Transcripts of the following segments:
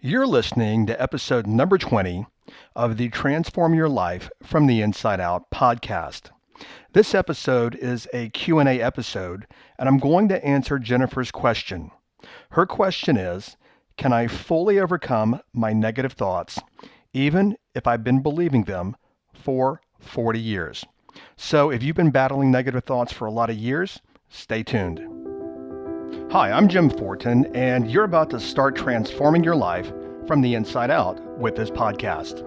You're listening to episode number 20 of the Transform Your Life from the Inside Out podcast. This episode is a Q&A episode, and I'm going to answer Jennifer's question. Her question is, can I fully overcome my negative thoughts, even if I've been believing them for 40 years? So if you've been battling negative thoughts for a lot of years, stay tuned. Hi, I'm Jim Fortin, and you're about to start transforming your life from the inside out with this podcast.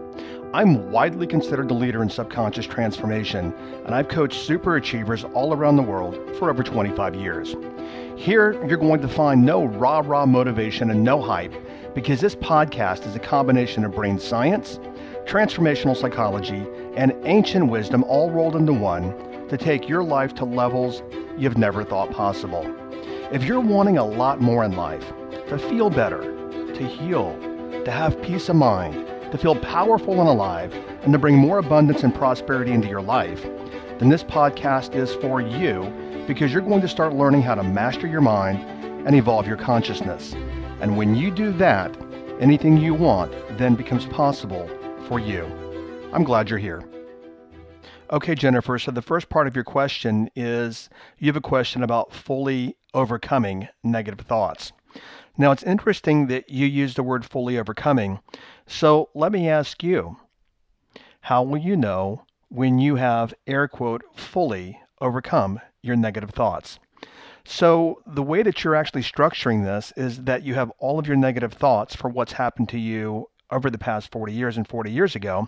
I'm widely considered the leader in subconscious transformation, and I've coached super achievers all around the world for over 25 years. Here, you're going to find no rah-rah motivation and no hype, because this podcast is a combination of brain science, transformational psychology, and ancient wisdom all rolled into one to take your life to levels you've never thought possible. If you're wanting a lot more in life, to feel better, to heal, to have peace of mind, to feel powerful and alive, and to bring more abundance and prosperity into your life, then this podcast is for you, because you're going to start learning how to master your mind and evolve your consciousness. And when you do that, anything you want then becomes possible for you. I'm glad you're here. Okay, Jennifer, so the first part of your question is you have a question about fully overcoming negative thoughts. Now, it's interesting that you use the word fully overcoming. So let me ask you, how will you know when you have, air quote, fully overcome your negative thoughts? So the way that you're actually structuring this is that you have all of your negative thoughts for what's happened to you over the past 40 years and 40 years ago.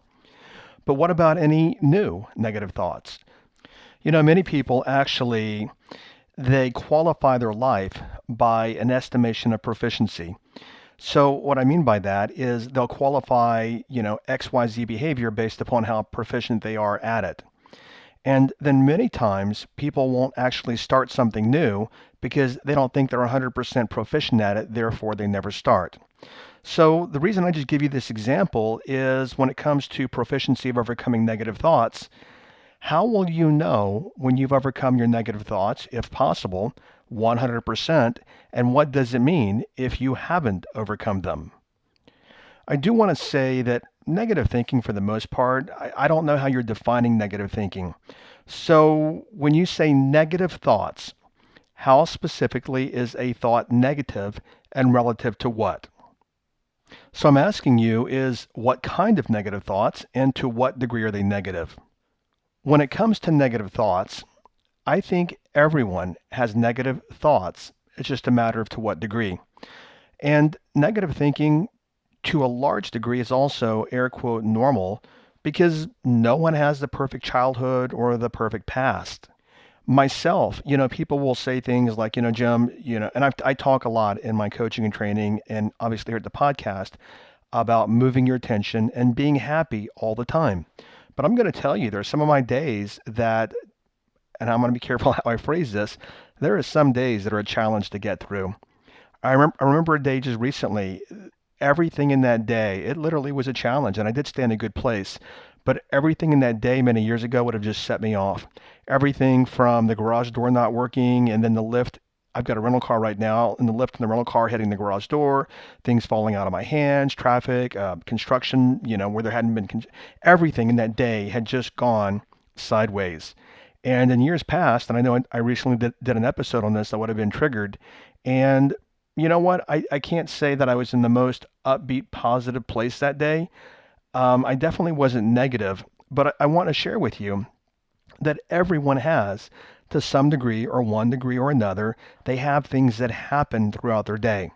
But what about any new negative thoughts? You know, many people actually, they qualify their life by an estimation of proficiency. So what I mean by that is they'll qualify, XYZ behavior based upon how proficient they are at it. And then many times people won't actually start something new because they don't think they're 100% proficient at it, therefore they never start. So the reason I just give you this example is when it comes to proficiency of overcoming negative thoughts, how will you know when you've overcome your negative thoughts, if possible, 100%, and what does it mean if you haven't overcome them? I do want to say that negative thinking, for the most part, I don't know how you're defining negative thinking. So when you say negative thoughts, how specifically is a thought negative and relative to what? So I'm asking you is what kind of negative thoughts and to what degree are they negative? When it comes to negative thoughts, I think everyone has negative thoughts. It's just a matter of to what degree. And negative thinking, to a large degree, is also, air quote, normal because no one has the perfect childhood or the perfect past. Myself, people will say things like, Jim, and I talk a lot in my coaching and training and obviously here at the podcast about moving your attention and being happy all the time. But I'm going to tell you, there are some of my days that, and I'm going to be careful how I phrase this, there are some days that are a challenge to get through. I remember a day just recently, everything in that day, it literally was a challenge, and I did stay in a good place. But everything in that day many years ago would have just set me off. Everything from the garage door not working and then the lift. I've got a rental car right now, and the lift in the rental car hitting the garage door, things falling out of my hands, traffic, construction, where there hadn't been, everything in that day had just gone sideways. And in years past, and I know I recently did an episode on this, I would have been triggered. And you know what? I can't say that I was in the most upbeat, positive place that day. I definitely wasn't negative, but I want to share with you that everyone has, to some degree or one degree or another, they have things that happen throughout their day.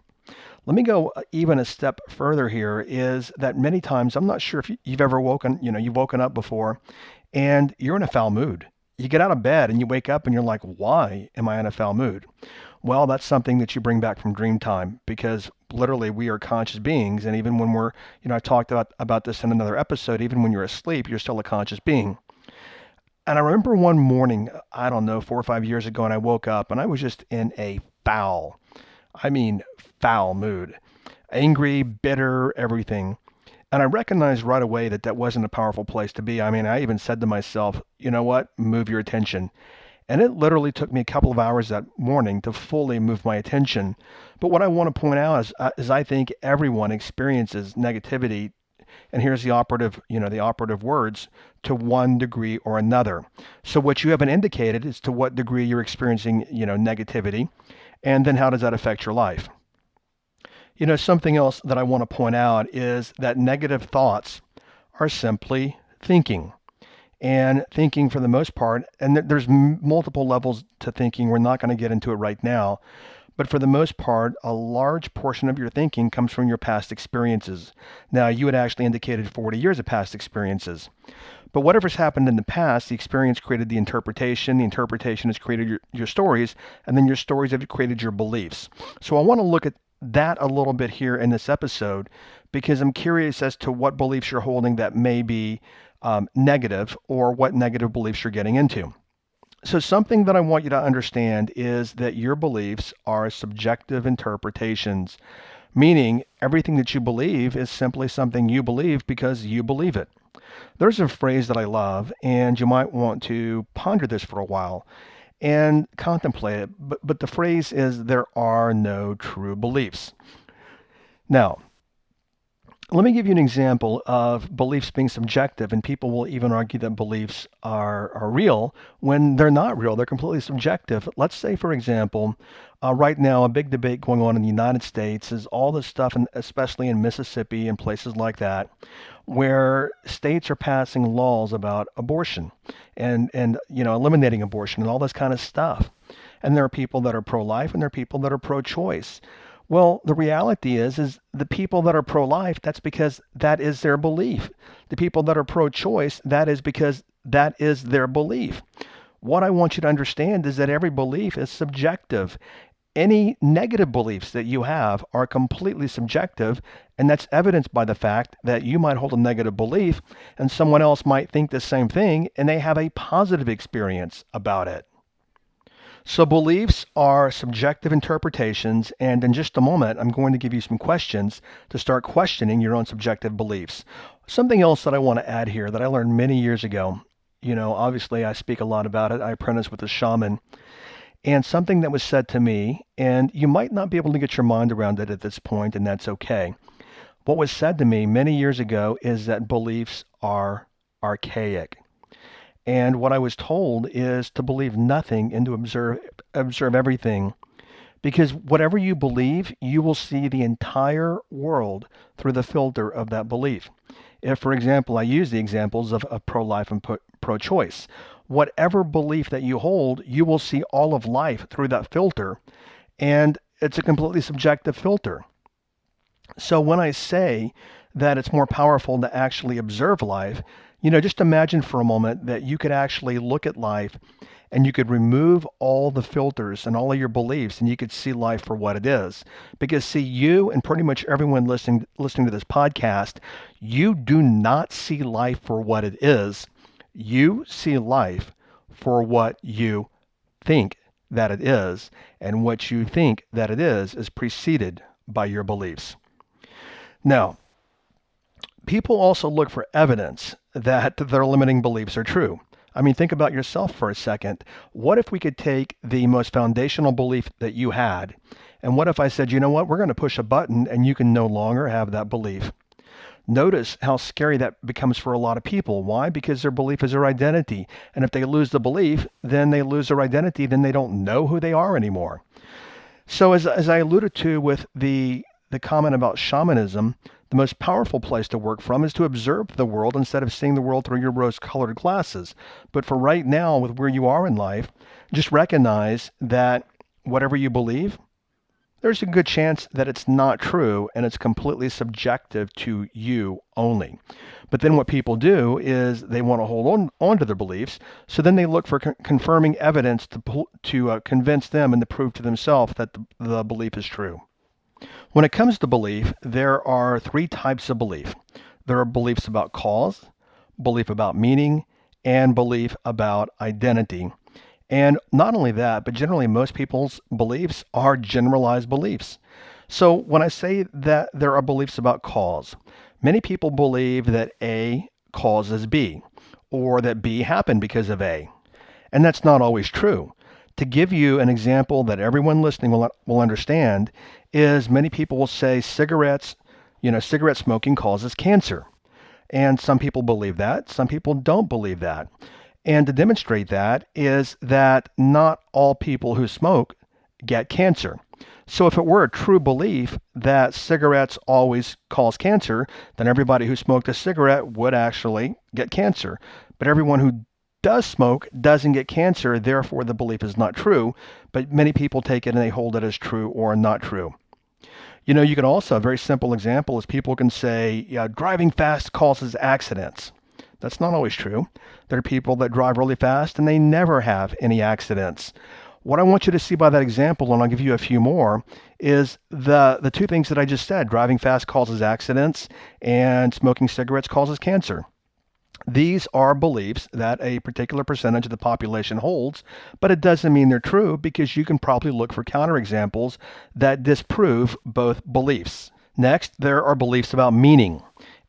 Let me go even a step further here is that many times, I'm not sure if you've ever you've woken up before and you're in a foul mood. You get out of bed and you wake up and you're like, why am I in a foul mood? Well, that's something that you bring back from dream time because literally we are conscious beings. And even when we're, I talked about this in another episode, even when you're asleep, you're still a conscious being. And I remember one morning, I don't know, 4 or 5 years ago, and I woke up and I was just in a foul mood. Angry, bitter, everything. And I recognized right away that wasn't a powerful place to be. I mean, I even said to myself, you know what, move your attention. And it literally took me a couple of hours that morning to fully move my attention. But what I want to point out is I think everyone experiences negativity, and here's the operative words, to one degree or another. So what you haven't indicated is to what degree you're experiencing, negativity, and then how does that affect your life? Something else that I want to point out is that negative thoughts are simply thinking. And thinking, for the most part, and there's multiple levels to thinking. We're not going to get into it right now. But for the most part, a large portion of your thinking comes from your past experiences. Now, you had actually indicated 40 years of past experiences. But whatever's happened in the past, the experience created the interpretation has created your stories, and then your stories have created your beliefs. So I want to look at that a little bit here in this episode, because I'm curious as to what beliefs you're holding that may be negative, or what negative beliefs you're getting into. So something that I want you to understand is that your beliefs are subjective interpretations, meaning everything that you believe is simply something you believe because you believe it. There's a phrase that I love, and you might want to ponder this for a while and contemplate it, but the phrase is, there are no true beliefs. Now, let me give you an example of beliefs being subjective, and people will even argue that beliefs are real when they're not real. They're completely subjective. Let's say, for example, right now a big debate going on in the United States is all this stuff, and especially in Mississippi and places like that, where states are passing laws about abortion and eliminating abortion and all this kind of stuff. And there are people that are pro-life and there are people that are pro-choice. Well, the reality is the people that are pro-life, that's because that is their belief. The people that are pro-choice, that is because that is their belief. What I want you to understand is that every belief is subjective. Any negative beliefs that you have are completely subjective, and that's evidenced by the fact that you might hold a negative belief and someone else might think the same thing and they have a positive experience about it. So beliefs are subjective interpretations, and in just a moment, I'm going to give you some questions to start questioning your own subjective beliefs. Something else that I want to add here that I learned many years ago, obviously I speak a lot about it. I apprenticed with a shaman, and something that was said to me, and you might not be able to get your mind around it at this point, and that's okay. What was said to me many years ago is that beliefs are archaic. And what I was told is to believe nothing and to observe everything. Because whatever you believe, you will see the entire world through the filter of that belief. If, for example, I use the examples of pro-life and pro-choice, whatever belief that you hold, you will see all of life through that filter. And it's a completely subjective filter. So when I say that it's more powerful to actually observe life, just imagine for a moment that you could actually look at life and you could remove all the filters and all of your beliefs and you could see life for what it is. Because see, you and pretty much everyone listening to this podcast, you do not see life for what it is. You see life for what you think that it is, and what you think that it is preceded by your beliefs. Now, people also look for evidence that their limiting beliefs are true. I mean, think about yourself for a second. What if we could take the most foundational belief that you had, and what if I said, you know what, we're going to push a button and you can no longer have that belief? Notice how scary that becomes for a lot of people. Why? Because their belief is their identity. And if they lose the belief, then they lose their identity, then they don't know who they are anymore. So as I alluded to with the comment about shamanism, the most powerful place to work from is to observe the world instead of seeing the world through your rose-colored glasses. But for right now, with where you are in life, just recognize that whatever you believe, there's a good chance that it's not true and it's completely subjective to you only. But then what people do is they want to hold on to their beliefs, so then they look for confirming evidence to convince them and to prove to themselves that the belief is true. When it comes to belief, there are three types of belief. There are beliefs about cause, belief about meaning, and belief about identity. And not only that, but generally most people's beliefs are generalized beliefs. So when I say that there are beliefs about cause, many people believe that A causes B, or that B happened because of A. And that's not always true. To give you an example that everyone listening will understand is many people will say cigarette smoking causes cancer. And some people believe that. Some people don't believe that. And to demonstrate that is that not all people who smoke get cancer. So if it were a true belief that cigarettes always cause cancer, then everybody who smoked a cigarette would actually get cancer. But everyone who does smoke doesn't get cancer, therefore the belief is not true. But many people take it and they hold it as true or not true. You can also, a very simple example is people can say, yeah, driving fast causes accidents. That's not always true. There are people that drive really fast and they never have any accidents. What I want you to see by that example, and I'll give you a few more, is the two things that I just said. Driving fast causes accidents and smoking cigarettes causes cancer. These are beliefs that a particular percentage of the population holds, but it doesn't mean they're true because you can probably look for counterexamples that disprove both beliefs. Next, there are beliefs about meaning.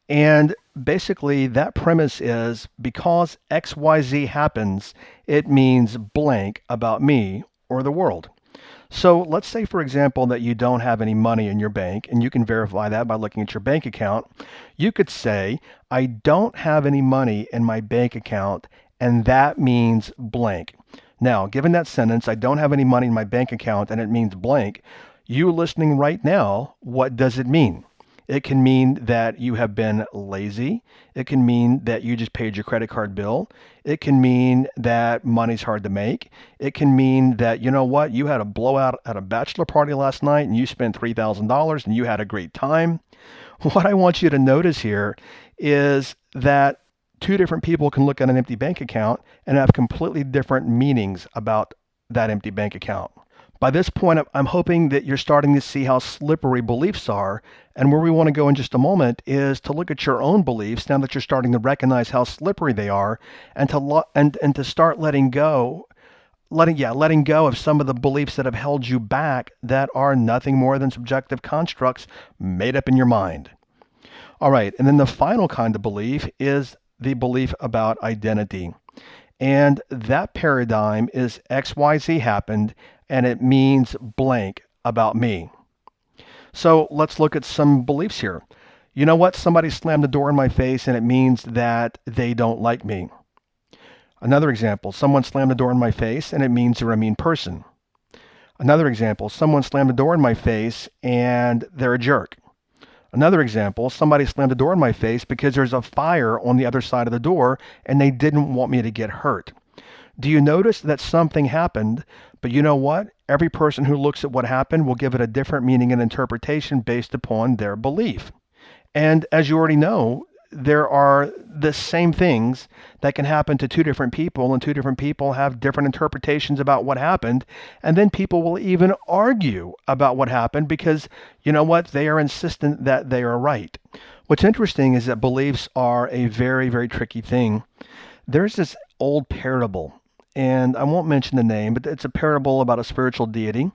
And basically, that premise is because XYZ happens, it means blank about me or the world. So let's say, for example, that you don't have any money in your bank, and you can verify that by looking at your bank account. You could say, I don't have any money in my bank account, and that means blank. Now, given that sentence, I don't have any money in my bank account, and it means blank, you listening right now, what does it mean? It can mean that you have been lazy. It can mean that you just paid your credit card bill. It can mean that money's hard to make. It can mean that, you had a blowout at a bachelor party last night and you spent $3,000 and you had a great time. What I want you to notice here is that two different people can look at an empty bank account and have completely different meanings about that empty bank account. By this point, I'm hoping that you're starting to see how slippery beliefs are. And where we want to go in just a moment is to look at your own beliefs now that you're starting to recognize how slippery they are, and to start letting go of some of the beliefs that have held you back that are nothing more than subjective constructs made up in your mind. All right, and then the final kind of belief is the belief about identity. And that paradigm is XYZ happened and it means blank about me. So let's look at some beliefs here. You know what? Somebody slammed the door in my face and it means that they don't like me. Another example, someone slammed the door in my face and it means they're a mean person. Another example, someone slammed the door in my face and they're a jerk. Another example, somebody slammed the door in my face because there's a fire on the other side of the door and they didn't want me to get hurt. Do you notice that something happened, but you know what? Every person who looks at what happened will give it a different meaning and interpretation based upon their belief. And as you already know, there are the same things that can happen to two different people, and two different people have different interpretations about what happened. And then people will even argue about what happened because, you know what, they are insistent that they are right. What's interesting is that beliefs are a very, very tricky thing. There's this old parable, and I won't mention the name, but it's a parable about a spiritual deity.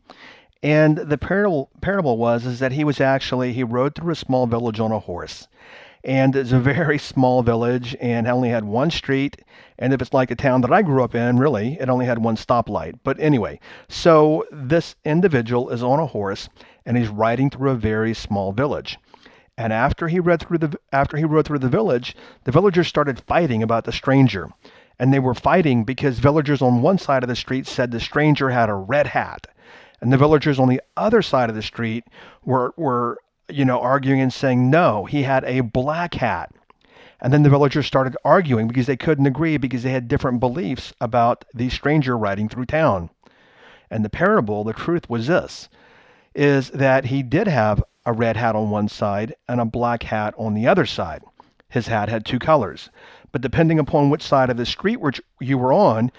And the parable was that he rode through a small village on a horse. And it's a very small village and only had one street. And if it's like a town that I grew up in, really, it only had one stoplight. But anyway, so this individual is on a horse and he's riding through a very small village. And after he rode through the village, the villagers started fighting about the stranger. And they were fighting because villagers on one side of the street said the stranger had a red hat. And the villagers on the other side of the street were arguing and saying, no, he had a black hat. And then the villagers started arguing because they couldn't agree because they had different beliefs about the stranger riding through town. And the parable, the truth was this, is that he did have a red hat on one side and a black hat on the other side. His hat had two colors. But depending upon which side of the street you were on,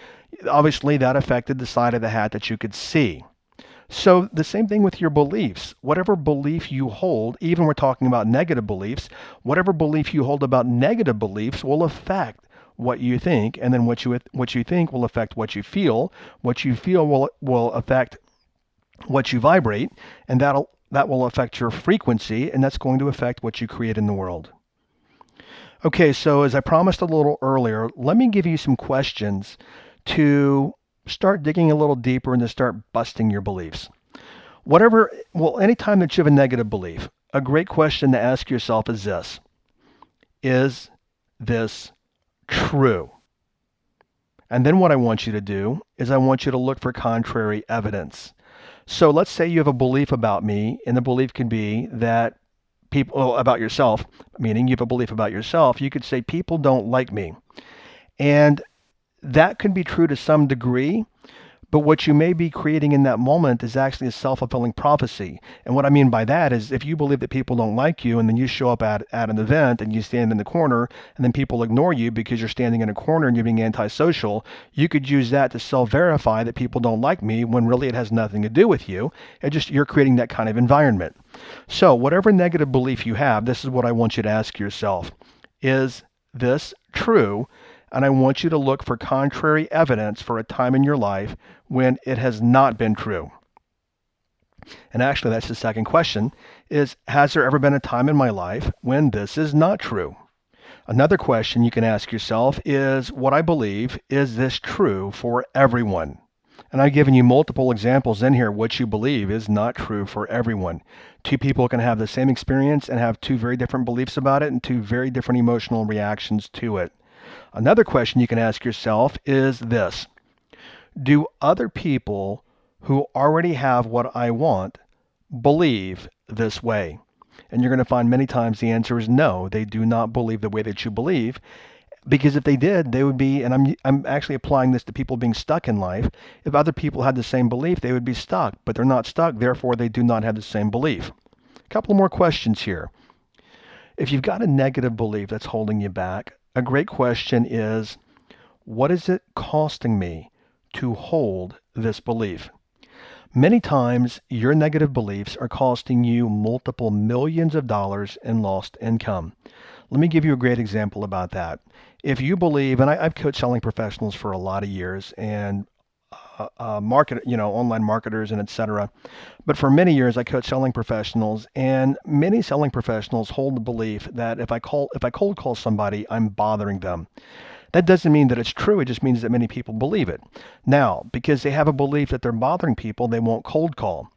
obviously that affected the side of the hat that you could see. So the same thing with your beliefs. Whatever belief you hold, even we're talking about negative beliefs, whatever belief you hold about negative beliefs will affect what you think, and then what you think will affect what you feel. What you feel will affect what you vibrate, and that will affect your frequency, and that's going to affect what you create in the world. Okay, so as I promised a little earlier, let me give you some questions to start digging a little deeper and to start busting your beliefs. Anytime that you have a negative belief, a great question to ask yourself is this: is this true? And then what I want you to do is I want you to look for contrary evidence. So let's say you have a belief about me, and the belief can be that about yourself, meaning you have a belief about yourself. You could say people don't like me. And that could be true to some degree, but what you may be creating in that moment is actually a self-fulfilling prophecy. And what I mean by that is if you believe that people don't like you and then you show up at an event and you stand in the corner and then people ignore you because you're standing in a corner and you're being antisocial, you could use that to self-verify that people don't like me when really it has nothing to do with you. You're creating that kind of environment. So whatever negative belief you have, this is what I want you to ask yourself. Is this true? And I want you to look for contrary evidence for a time in your life when it has not been true. And actually, that's the second question, is has there ever been a time in my life when this is not true? Another question you can ask yourself is what I believe, is this true for everyone? And I've given you multiple examples in here. What you believe is not true for everyone. Two people can have the same experience and have two very different beliefs about it and two very different emotional reactions to it. Another question you can ask yourself is this: do other people who already have what I want believe this way? And you're going to find many times the answer is no, they do not believe the way that you believe. Because if they did, they would be, and I'm actually applying this to people being stuck in life. If other people had the same belief, they would be stuck, but they're not stuck, therefore they do not have the same belief. A couple more questions here. If you've got a negative belief that's holding you back, a great question is, what is it costing me to hold this belief? Many times, your negative beliefs are costing you multiple millions of dollars in lost income. Let me give you a great example about that. If you believe, and I've coached selling professionals for a lot of years, and online marketers and etc. But for many years, I coached selling professionals, and many selling professionals hold the belief that if I cold call somebody, I'm bothering them. That doesn't mean that it's true. It just means that many people believe it. Now, because they have a belief that they're bothering people, they won't cold call.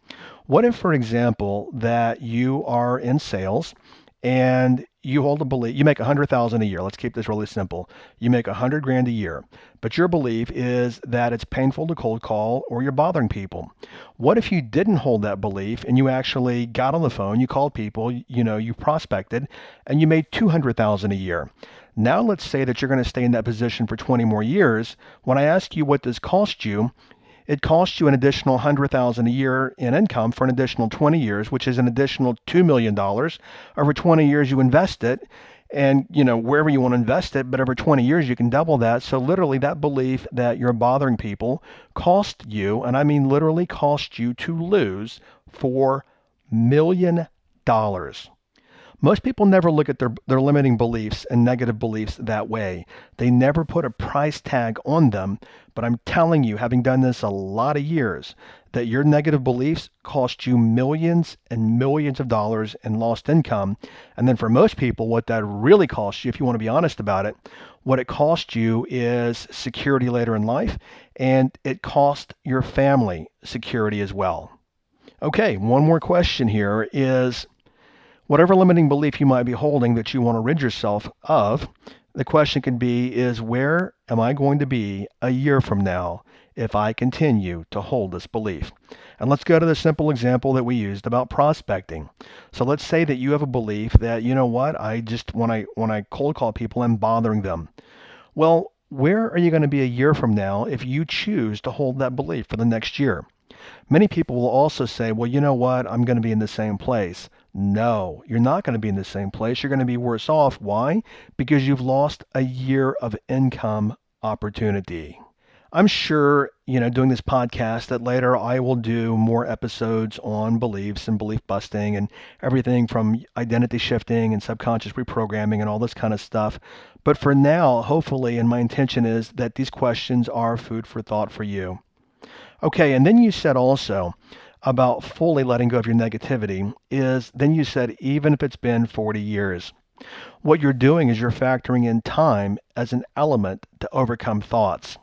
What if, for example, that you are in sales and you hold a belief, you make $100,000 a year. Let's keep this really simple. You make $100,000 a year, but your belief is that it's painful to cold call or you're bothering people. What if you didn't hold that belief and you actually got on the phone, you called people, you prospected, and you made $200,000 a year? Now let's say that you're going to stay in that position for 20 more years. When I ask you what this cost you, it costs you an additional $100,000 a year in income for an additional 20 years, which is an additional $2 million. Over 20 years, you invest it, and wherever you want to invest it, but over 20 years, you can double that. So literally, that belief that you're bothering people cost you, and I mean literally cost you to lose $4 million. Most people never look at their limiting beliefs and negative beliefs that way. They never put a price tag on them. But I'm telling you, having done this a lot of years, that your negative beliefs cost you millions and millions of dollars in lost income. And then for most people, what that really costs you, if you want to be honest about it, what it costs you is security later in life, and it costs your family security as well. Okay, one more question here is, whatever limiting belief you might be holding that you want to rid yourself of, the question can be is, where am I going to be a year from now if I continue to hold this belief? And let's go to the simple example that we used about prospecting. So let's say that you have a belief that, when I cold call people, I'm bothering them. Well, where are you going to be a year from now if you choose to hold that belief for the next year? Many people will also say, well, you know what? I'm going to be in the same place. No, you're not going to be in the same place. You're going to be worse off. Why? Because you've lost a year of income opportunity. I'm sure, doing this podcast, that later I will do more episodes on beliefs and belief busting and everything from identity shifting and subconscious reprogramming and all this kind of stuff. But for now, hopefully, and my intention is that these questions are food for thought for you. Okay, and then you said also about fully letting go of your negativity then you said even if it's been 40 years. What you're doing is you're factoring in time as an element to overcome thoughts.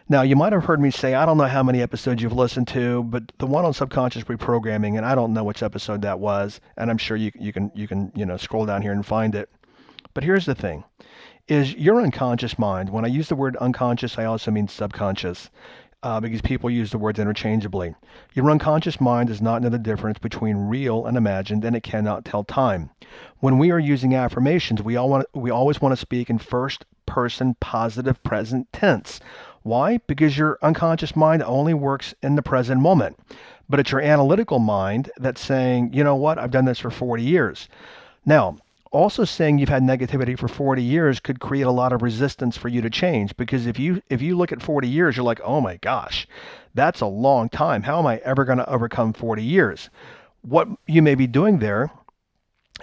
Now, you might have heard me say, I don't know how many episodes you've listened to, but the one on subconscious reprogramming, and I don't know which episode that was, and I'm sure you can scroll down here and find it. But here's the thing, is your unconscious mind. When I use the word unconscious, I also mean subconscious, because people use the words interchangeably. Your unconscious mind does not know the difference between real and imagined, and it cannot tell time. When we are using affirmations, we always want to speak in first person positive present tense. Why? Because your unconscious mind only works in the present moment. But it's your analytical mind that's saying, you know what, I've done this for 40 years. Now, also saying you've had negativity for 40 years could create a lot of resistance for you to change, because if you look at 40 years, you're like, "Oh my gosh, that's a long time. How am I ever going to overcome 40 years?" What you may be doing there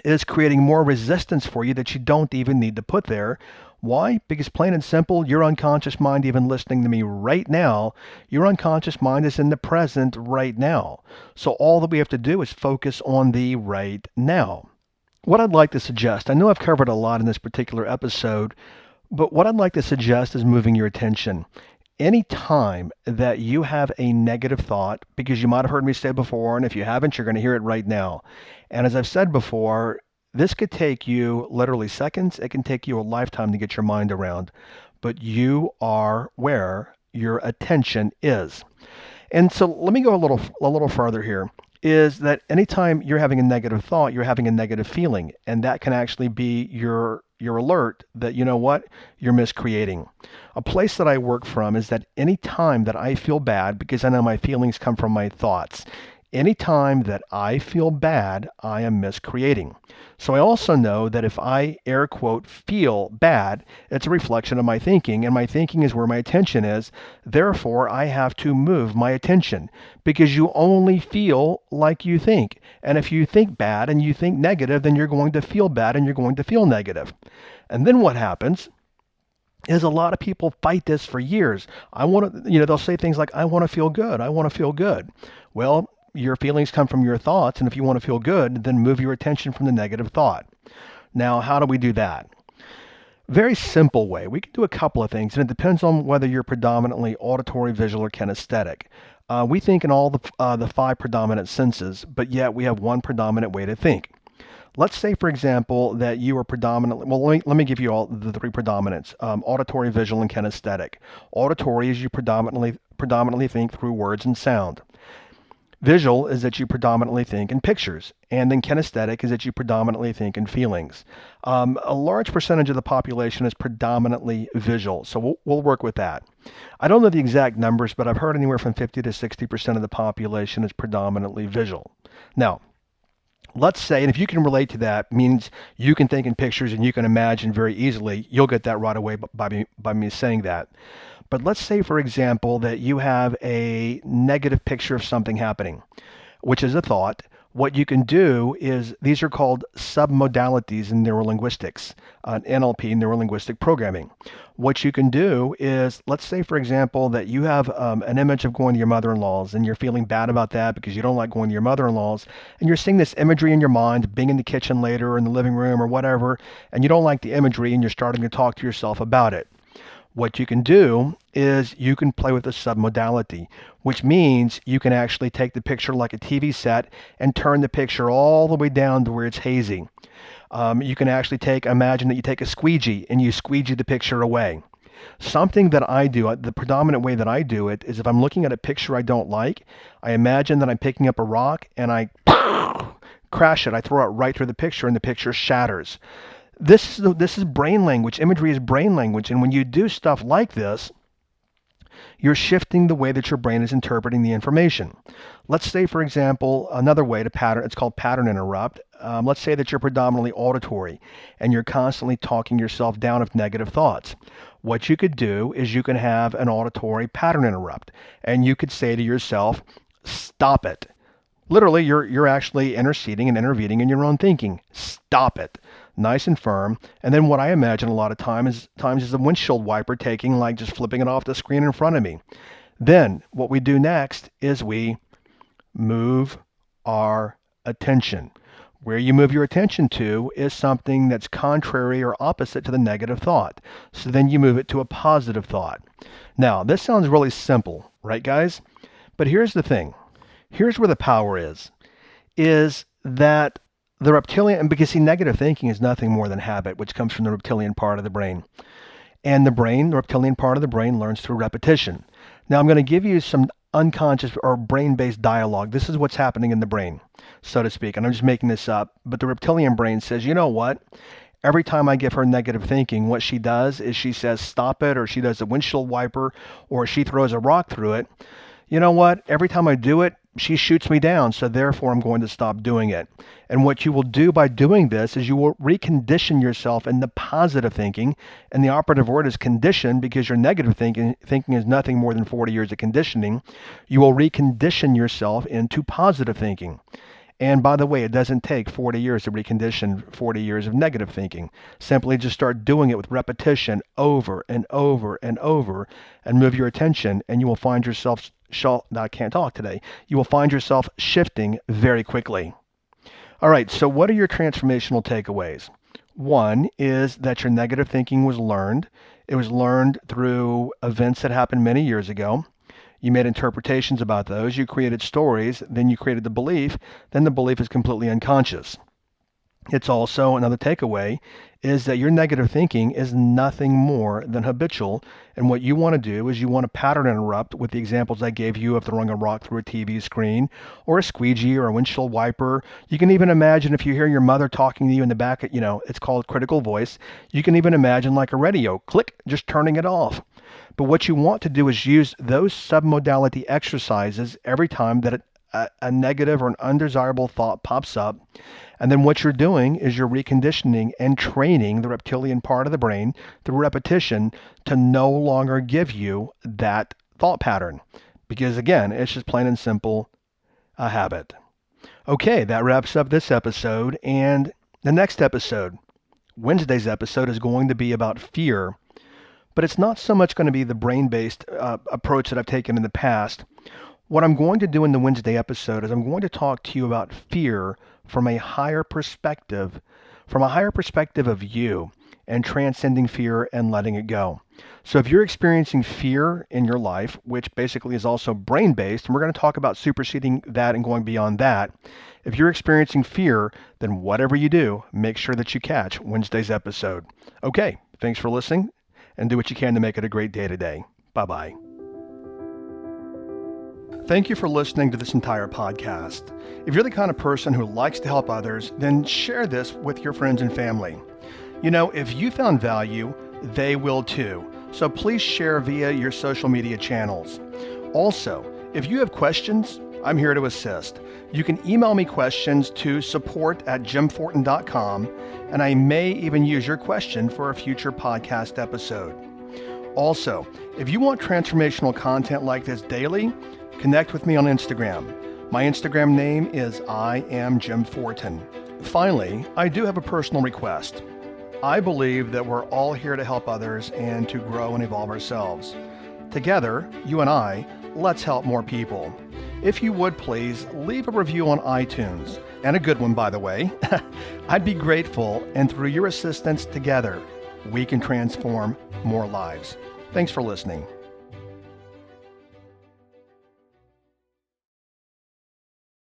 is creating more resistance for you that you don't even need to put there. Why? Because plain and simple, your unconscious mind, even listening to me right now, your unconscious mind is in the present right now. So all that we have to do is focus on the right now. What I'd like to suggest, I know I've covered a lot in this particular episode, but what I'd like to suggest is moving your attention. Any time that you have a negative thought, because you might have heard me say before, and if you haven't, you're going to hear it right now. And as I've said before, this could take you literally seconds. It can take you a lifetime to get your mind around, but you are where your attention is. And so let me go a little further here, is that anytime you're having a negative thought, you're having a negative feeling, and that can actually be your alert that, you know what, you're miscreating. A place that I work from is that any time that I feel bad, because I know my feelings come from my thoughts, any time that I feel bad, I am miscreating. So I also know that if I air quote feel bad, it's a reflection of my thinking, and my thinking is where my attention is. Therefore, I have to move my attention, because you only feel like you think. And if you think bad and you think negative, then you're going to feel bad and you're going to feel negative. And then what happens is a lot of people fight this for years. I want to, they'll say things like, I want to feel good. I want to feel good. Well, your feelings come from your thoughts, and if you want to feel good, then move your attention from the negative thought. Now, how do we do that? Very simple way. We can do a couple of things, and it depends on whether you're predominantly auditory, visual, or kinesthetic. We think in all the five predominant senses, but yet we have one predominant way to think. Let's say, for example, that you are predominantly, well, let me give you all the three predominants, auditory, visual, and kinesthetic. Auditory is you predominantly think through words and sound. Visual is that you predominantly think in pictures, and then kinesthetic is that you predominantly think in feelings. A large percentage of the population is predominantly visual, so we'll work with that. I don't know the exact numbers, but I've heard anywhere from 50 to 60% of the population is predominantly visual. Now, let's say, and if you can relate to that, means you can think in pictures and you can imagine very easily, you'll get that right away by me saying that. But let's say, for example, that you have a negative picture of something happening, which is a thought. What you can do is, these are called submodalities in neurolinguistics, NLP, neurolinguistic programming. What you can do is, let's say, for example, that you have an image of going to your mother-in-law's, and you're feeling bad about that because you don't like going to your mother-in-law's, and you're seeing this imagery in your mind, being in the kitchen later or in the living room or whatever, and you don't like the imagery, and you're starting to talk to yourself about it. What you can do is you can play with the submodality, which means you can actually take the picture like a TV set and turn the picture all the way down to where it's hazy. You can actually imagine that you take a squeegee and you squeegee the picture away. Something that I do, the predominant way that I do it, is if I'm looking at a picture I don't like, I imagine that I'm picking up a rock and I crash it. I throw it right through the picture and the picture shatters. This is brain language. Imagery is brain language. And when you do stuff like this, you're shifting the way that your brain is interpreting the information. Let's say, for example, another way to pattern, it's called pattern interrupt. Let's say that you're predominantly auditory and you're constantly talking yourself down of negative thoughts. What you could do is you can have an auditory pattern interrupt, and you could say to yourself, stop it. Literally, you're actually interceding and intervening in your own thinking. Stop it. Nice and firm. And then what I imagine a lot of times is a windshield wiper taking, like just flipping it off the screen in front of me. Then what we do next is we move our attention. Where you move your attention to is something that's contrary or opposite to the negative thought. So then you move it to a positive thought. Now, this sounds really simple, right, guys? But here's the thing. Here's where the power is that the reptilian, and because see, negative thinking is nothing more than habit, which comes from the reptilian part of the brain. And the reptilian part of the brain learns through repetition. Now, I'm going to give you some unconscious or brain-based dialogue. This is what's happening in the brain, so to speak. And I'm just making this up. But the reptilian brain says, you know what? Every time I give her negative thinking, what she does is she says, stop it, or she does a windshield wiper, or she throws a rock through it. You know what? Every time I do it, she shoots me down, so therefore I'm going to stop doing it. And what you will do by doing this is you will recondition yourself into positive thinking, and the operative word is condition because your negative thinking is nothing more than 40 years of conditioning. You will recondition yourself into positive thinking. And by the way, it doesn't take 40 years to recondition 40 years of negative thinking. Simply just start doing it with repetition over and over and over and move your attention, and you will find yourself I can't talk today. You will find yourself shifting very quickly. All right, so what are your transformational takeaways? One is that your negative thinking was learned. It was learned through events that happened many years ago. You made interpretations about those. You created stories. Then you created the belief. Then the belief is completely unconscious. It's also another takeaway is that your negative thinking is nothing more than habitual. And what you want to do is you want to pattern interrupt with the examples I gave you of throwing a rock through a TV screen or a squeegee or a windshield wiper. You can even imagine if you hear your mother talking to you in the back, it's called critical voice. You can even imagine like a radio, click, just turning it off. But what you want to do is use those submodality exercises every time that a negative or an undesirable thought pops up. And then what you're doing is you're reconditioning and training the reptilian part of the brain through repetition to no longer give you that thought pattern. Because again, it's just plain and simple a habit. Okay, that wraps up this episode. And the next episode, Wednesday's episode, is going to be about fear. But it's not so much going to be the brain-based approach that I've taken in the past. What I'm going to do in the Wednesday episode is I'm going to talk to you about fear from a higher perspective of you and transcending fear and letting it go. So if you're experiencing fear in your life, which basically is also brain-based, and we're going to talk about superseding that and going beyond that. If you're experiencing fear, then whatever you do, make sure that you catch Wednesday's episode. Okay, thanks for listening, and do what you can to make it a great day today. Bye-bye. Thank you for listening to this entire podcast. If you're the kind of person who likes to help others, then share this with your friends and family. If you found value, they will too. So please share via your social media channels. Also, if you have questions, I'm here to assist. You can email me questions to support@jimfortin.com, and I may even use your question for a future podcast episode. Also, if you want transformational content like this daily, connect with me on Instagram. My Instagram name is I am Jim Fortin. Finally, I do have a personal request. I believe that we're all here to help others and to grow and evolve ourselves. Together, you and I, let's help more people. If you would please leave a review on iTunes, and a good one, by the way. I'd be grateful, and through your assistance together, we can transform more lives. Thanks for listening.